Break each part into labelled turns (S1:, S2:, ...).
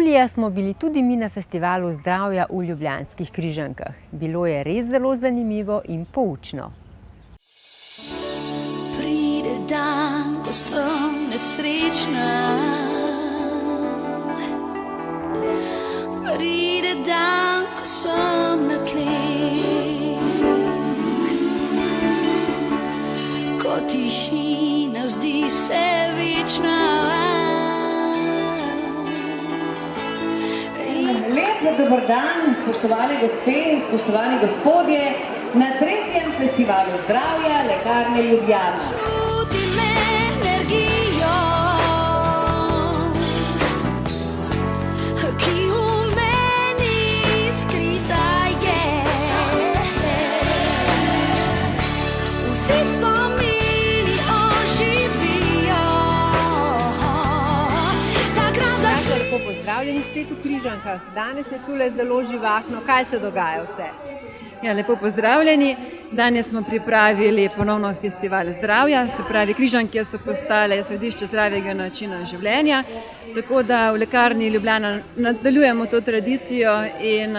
S1: Julija smo bili tudi mi na festivalu zdravja v Ljubljanskih Križankah. Bilo je res zelo zanimivo in poučno.
S2: Pride dan, ko sem nesrečna. Pride dan, ko sem na tleh. Ko tišina zdi se večna.
S3: Lep dober dan, spoštovane gospe in spoštovani gospodje, na 3. festivalu zdravja Lekarne Ljubljana.
S2: Čutim energijo, ki v meni skrita je. Vsi spomini oživijo.
S1: Lepo pozdravljeni spet v Križankah. Danes je tule zelo živahno. Kaj se dogaja vse?
S4: Ja, lepo pozdravljeni. Danes smo pripravili ponovno festival zdravja, se pravi Križanke so postale središče zdravega načina življenja, tako da v Lekarni Ljubljana nadaljujemo to tradicijo in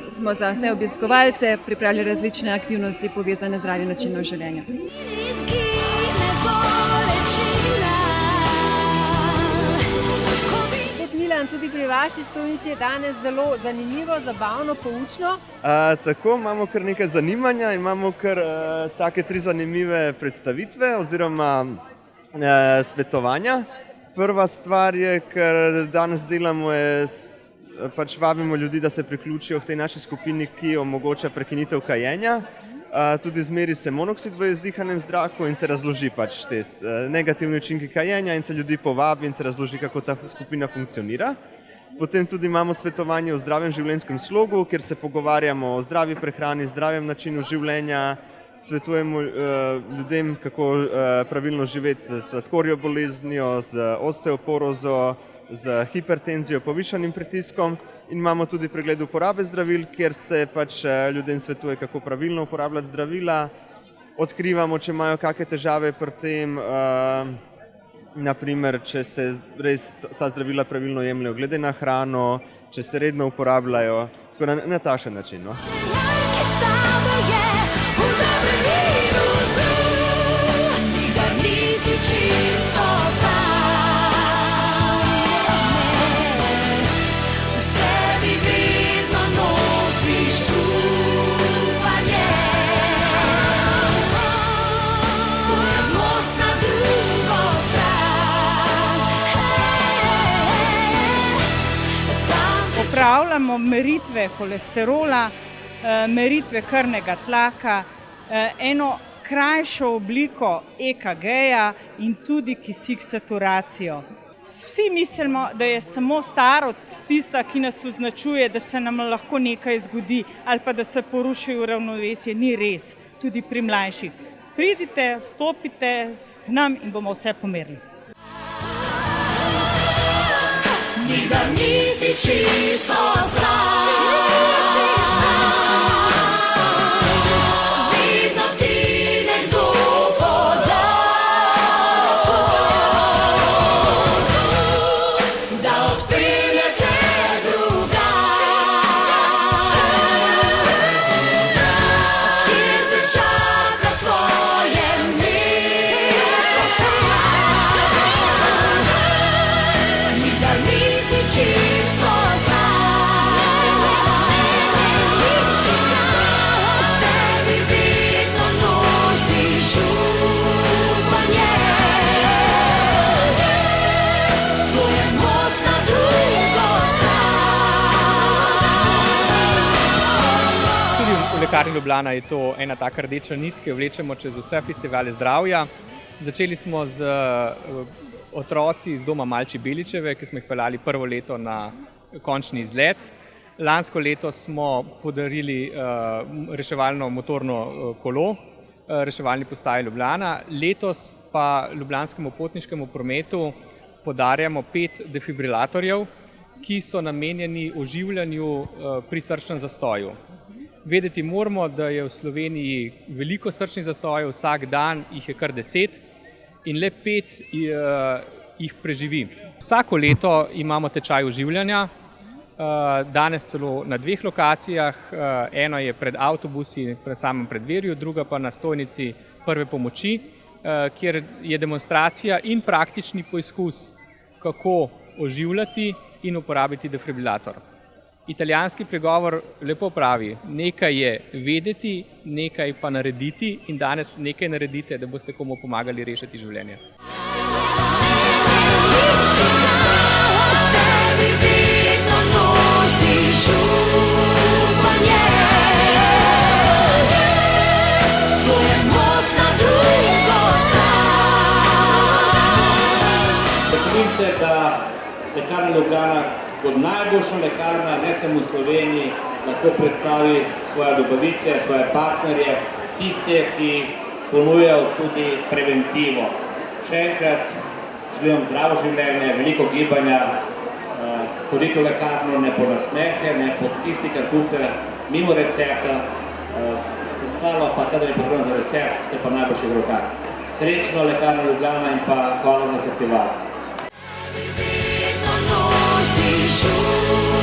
S4: smo za vse obiskovalce pripravili različne aktivnosti povezane z zdravim načinom življenja.
S1: Tudi pri vaši stojnici je danes zelo zanimivo, zabavno, poučno.
S5: Tako, imamo kar nekaj zanimanja in imamo kar take 3 zanimive predstavitve oziroma svetovanja. Prva stvar je, kar danes delamo, je pač vabimo ljudi, da se priključijo k tej naši skupini, ki omogoča prekinitev kajenja. Tudi zmeri se monoksid v izdihanem zraku in se razloži pač te negativne učinki kajenja in se ljudi povabi in se razloži, kako ta skupina funkcionira. Potem tudi imamo svetovanje o zdravem življenjskem slogu, kjer se pogovarjamo o zdravi prehrani, zdravem načinu življenja, svetujemo ljudem, kako pravilno živeti s sladkorjo boleznijo, z osteoporozo, z hipertenzijo, povišanim pritiskom. In imamo tudi pregled uporabe zdravil, kjer se pač ljudem svetuje, kako pravilno uporabljati zdravila. Odkrivamo, če imajo kakšne težave pri tem, naprimer, če se res vsa zdravila pravilno jemljejo glede na hrano, če se redno uporabljajo, tako na takšen način.
S6: Opravljamo meritve kolesterola, meritve krvnega tlaka, eno krajšo obliko EKG-ja in tudi kisik saturacijo. Vsi mislimo, da je samo starost tista, ki nas označuje, da se nam lahko nekaj zgodi ali pa da se poruši ravnovesje. Ni res, tudi pri mlajših. Pridite, stopite k nam in bomo vse pomerili.
S2: Nikdar nisi čisto sam. Vedno ti nekdo poda roko, da odpelje te drugam, kjer te čaka tvoje mesto sam. Nikdar nisi čisto sam. V sebi vedno nosiš upanje. To je most na drugo stran.
S7: Tudi v Lekarni Ljubljana je to ena taka rdeča nit, ki jo vlečemo čez vse festivale zdravja. Začeli smo z otroci iz doma Malči Beličeve, ki smo jih peljali prvo leto na končni izlet. Lansko leto smo podarili reševalno motorno kolo reševalni postaji Ljubljana. Letos pa ljubljanskemu potniškemu prometu podarjamo 5 defibrilatorjev, ki so namenjeni oživljanju pri srčnem zastoju. Vedeti moramo, da je v Sloveniji veliko srčnih zastojev, vsak dan jih je kar 10 in le 5 jih preživi. Vsako leto imamo tečaj oživljanja, danes celo na 2 lokacijah. Eno je pred avtobusi, pred samem predverju, druga pa na stojnici prve pomoči, kjer je demonstracija in praktični poizkus, kako oživljati in uporabiti defibrilator. Italijanski pregovor lepo pravi, nekaj je vedeti, nekaj pa narediti in danes nekaj naredite, da boste komu pomagali rešiti življenje.
S8: Veselim se, da Lekarna Ljubljana kot najboljša lekarna, ne samo v Sloveniji, lahko predstavi svoje dobavitelje, svoje partnerje, tiste, ki ponujajo tudi preventivo. Še enkrat želim vam zdravo življenje, veliko gibanja, hodite v lekarno ne po nasmehe, ne po tisti, kar kupite mimo recepta, ostalo pa, kadar je potrebno za recept, se pa najboljših rokah. Srečno Lekarna Ljubljana in pa hvala za festival.
S2: Sure.